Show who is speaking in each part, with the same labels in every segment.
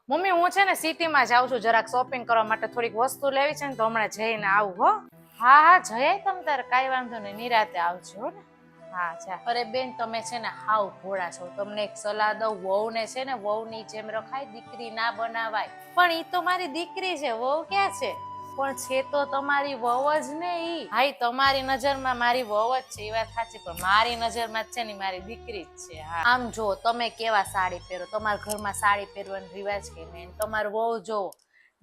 Speaker 1: Mummy હું છે ને સિટીમાં જાઉં છું જરાક શોપિંગ કરવા માટે, થોડીક વસ્તુ લેવી છે ને તો હમણાં જઈને આવું હો. હા હા જઈ તમ તારે કાંઈ વાંધો નહીં, નિરાતે આવજો હો ને. હા જા. અરે બેન તમે છે ને હાવ ભોળા છો, તમને એક સલાહ દઉં, વહુને છે ને વહુની જેમ રખાય, દીકરી ના બનાવાય. પણ ઈ તો મારી દીકરી છે, વહુ ક્યાં છે? પણ છે તો તમારી વહુ જ ને ઈ. ભાઈ તમારી નજરમાં મારી વહુ જ છે એ વાત સાચી, પણ મારી નજરમાં છે ને મારી દીકરી જ છે. હા આમ જો તમે કેવા સાડી પહેરો, તમારા ઘરમાં સાડી પહેરવાનો રિવાજ કે નહીં, તમારી વહુ જો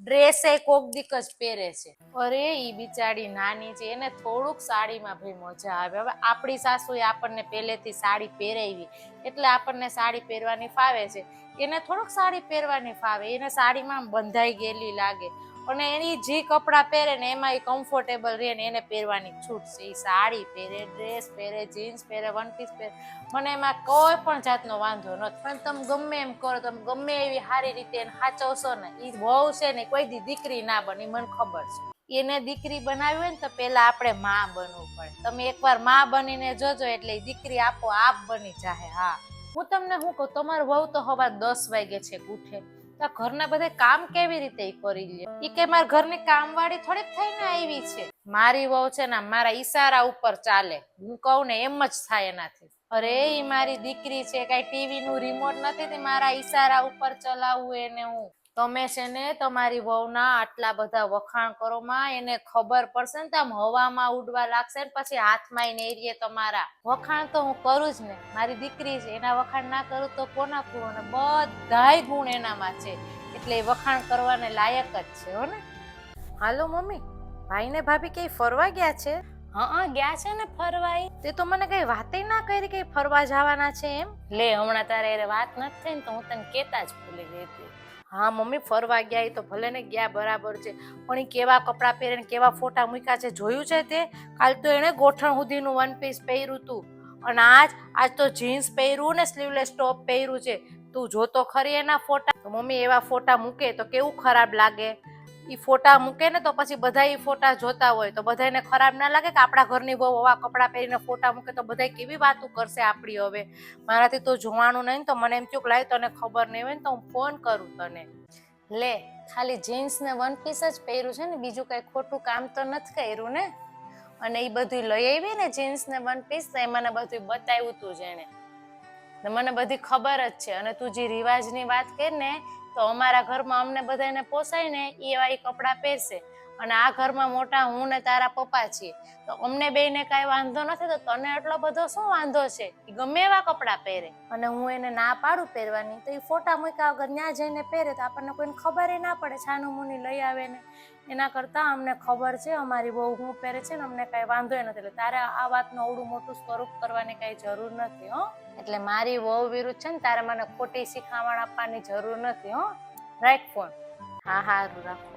Speaker 1: ડ્રેસ એ કોક દીક જ પહેરે છે. અરે ઈ બિચારી નાની છે, એને થોડુંક સાડીમાં ભાઈ મજા આવે. હવે આપણી સાસુએ આપણને પહેલેથી સાડી પહેરાવી એટલે આપણને સાડી પહેરવાની ફાવે છે, એને થોડુંક સાડી પહેરવાની ફાવે, એને સાડીમાં બંધાઈ ગયેલી લાગે. અને એની જે કપડાં પહેરે ને એમાં એ કમ્ફર્ટેબલ રહે ને એને પહેરવાની છૂટ છે. એ સાડી પહેરે, ડ્રેસ પહેરે, જીન્સ પહેરે, વન પીસ પહેરે, મને એમાં કોઈ પણ જાતનો વાંધો નથી. પણ તમે ગમે એમ કરો, તમે ગમે એવી સારી રીતે એને સાચવશો ને, એ વહુ છે ને કોઈ દી દીકરી ના બને, મને ખબર છે. એને દીકરી બનાવી હોય ને તો પેલા આપણે માં બનવું પડે. તમે એકવાર માં બનીને જોજો એટલે દીકરી આપોઆપ બની જાહે. હા હું તમને શું કહું, તમારું વહુ તો સવાર 10 વાગે છે ઉઠે, તો ઘરના બધા કામ કેવી રીતે કરી લે? ઈ કે મારા ઘરની કામવાળી થોડીક થઈને આવી છે. મારી વહુ છે ને મારા ઈશારા ઉપર ચાલે, હું કહું ને એમ જ થાય એનાથી. અરે ઈ મારી દીકરી છે, કઈ ટીવી નું રિમોટ નથી મારા ઈશારા ઉપર ચલાવવું એને હું. તમે છે ને તમારી વહુના આટલા બધા વખાણ કરો માં, એને ખબર પડશે ને આમ હવામાં ઉડવા લાગશે ને પછી હાથમાં નેરીએ તમારા. વખાણ તો હું કરું જ ને, મારી દીકરી છે એના વખાણ ના કરું તો કોના કરું? અને બધાય ગુણ એનામાં છે એટલે એ વખાણ કરવાને લાયક જ છે હો ને. હાલો મમ્મી, ભાઈ ને ભાભી કઈ ફરવા ગયા છે? હા ગયા છે ને ફરવા. તે તો મને કઈ વાતે ના કરી કે ફરવા જવાના છે એમ. લે હમણાં તારે વાત નથી થઈ ને તો હું તને કેતા જ ભૂલી ગઈ હતી. હા મમ્મી ફરવા ગયા એ તો ભલે ને ગયા બરાબર છે, પણ એ કેવા કપડાં પહેરીને કેવા ફોટા મૂક્યા છે જોયું છે તે? કાલ તો એને ગોઠણ સુધીનું વન પીસ પહેર્યું હતું અને આજ તો જીન્સ પહેર્યું ને સ્લીવલેસ ટોપ પહેર્યું છે. તું જોતો ખરી એના ફોટા. તો મમ્મી એવા ફોટા મૂકે તો કેવું ખરાબ લાગે? ઈ ફોટા મૂકે ને તો પછી બધા ઈ ફોટા જોતા હોય તો બધાને ખરાબ ના લાગે કે આપણા ઘરની બહુ આવા કપડાં પહેરીને ફોટા મૂકે તો બધા કેવી વાતો કરશે આપણી? હવે મારાથી તો જોવાનું નહીં તો મને એમ થયું કે લાય તને ખબર નહીં હોય ને તો હું ફોન કરું તને. લે ખાલી જીન્સ ને વન પીસ જ પહેર્યું છે ને, બીજું કઈ ખોટું કામ તો નથી કર્યું ને? અને એ બધું લઈ આવી ને જીન્સ ને વન પીસ, એ મને બધું બતાવ્યું તું જેને, મને બધી ખબર જ છે. અને તું જે રિવાજની વાત કર ને, તો અમારા ઘરમાં અમને બધાને પોસાય ને એવા એ કપડાં પહેરશે. અને આ ઘરમાં મોટા હું ને તારા પપ્પા છીએ તો અમને બેયને કાંઈ વાંધો નથી, તો તને એટલો બધો શું વાંધો છે? એ ગમે એવા કપડાં પહેરે અને હું એને ના પાડું પહેરવાની તો એ ફોટા મૂક્યા વગર ત્યાં જઈને પહેરે તો આપણને કોઈને ખબર ના પડે, છાનું મુની લઈ આવે ને. એના કરતા અમને ખબર છે અમારી બહુ હું પહેરે છે ને અમને કઈ વાંધો નથી, એટલે તારે આ વાતનું અવડું મોટું સ્વરૂપ કરવાની કઈ જરૂર નથી હો. એટલે મારી વહુ વિરુદ્ધ છે ને તારે મને ખોટી શિખામણ આપવાની જરૂર નથી હો. Right phone. હા હારું રાખો.